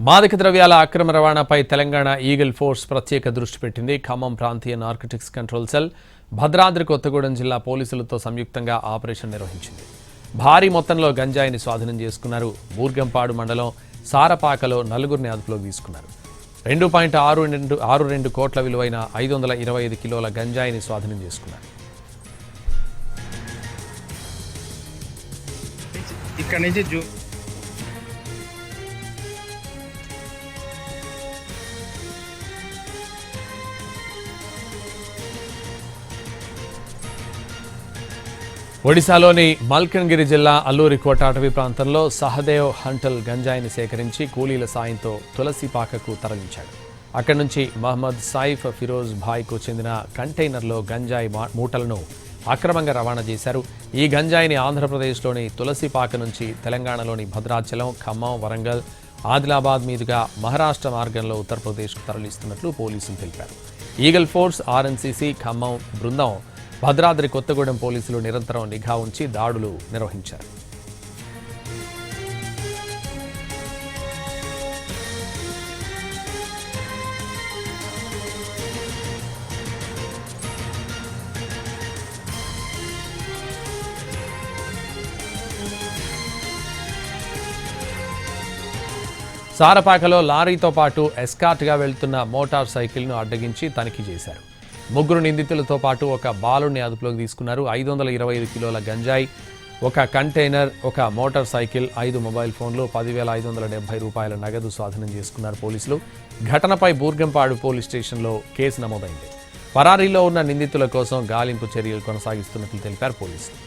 మాదక ద్రవ్యాల అక్రమ రవాణాపై తెలంగాణ ఈగల్ ఫోర్స్ ప్రత్యేక దృష్టి పెట్టింది. ఖమ్మం ప్రాంతీయ narcotics control cell Bhadradri Kothagudem జిల్లా పోలీసులతో సంయుక్తంగా ఆపరేషన్ నిర్వహించింది. భారీ మొత్తంలో గంజాయిని స్వాధీనం చేసుకున్నారు. బూర్గంపాడు మండలం సారపాకలో నలుగురిని అదుపులోకి తీసుకున్నారు. 2.62 కోట్ల విలువైన 525 కిలోల గంజాయిని స్వాధీనం చేసుకున్నారు. ఇక్కడ నుంచి ఒడిశాలోని మల్కన్గిరి జిల్లా అల్లూరికోట అటవీ ప్రాంతంలో సహదేవ్ హంటల్ గంజాయిని సేకరించి కూలీల సాయంతో తులసిపాకకు తరలించాడు. అక్కడి నుంచి మహమ్మద్ సైఫ్ ఫిరోజ్ భాయ్కు చెందిన కంటైనర్లో గంజాయి మూటలను అక్రమంగా రవాణా చేశారు. ఈ గంజాయిని ఆంధ్రప్రదేశ్లోని తులసిపాక నుంచి తెలంగాణలోని భద్రాచలం, ఖమ్మం, వరంగల్, ఆదిలాబాద్ మీదుగా మహారాష్ట్ర మార్గంలో ఉత్తరప్రదేశ్కు తరలిస్తున్నట్లు పోలీసులు తెలిపారు. ఈగల్ ఫోర్స్, ఆర్ఎన్సీసీ ఖమ్మం బృందం భద్రాద్రి కొత్తగూడెం పోలీసులు నిరంతరం నిఘా ఉంచి దాడులు నిర్వహించారు. సారపాకలో లారీతో పాటు ఎస్కార్ట్గా వెళ్తున్న మోటార్ సైకిల్ను అడ్డగించి తనిఖీ చేశారు. 3 నిందితులతో పాటు ఒక బాలుడిని అదుపులోకి తీసుకున్నారు. 525 కిలోల గంజాయి, ఒక కంటైనర్, ఒక మోటార్ సైకిల్, 5 మొబైల్ ఫోన్లు, 10,570 రూపాయల నగదు స్వాధీనం చేసుకున్నారు పోలీసులు. ఘటనపై బూర్గంపాడు పోలీస్ స్టేషన్లో కేసు నమోదైంది. పరారీలో ఉన్న నిందితుల కోసం గాలింపు చర్యలు కొనసాగిస్తున్నట్లు తెలిపారు పోలీసులు.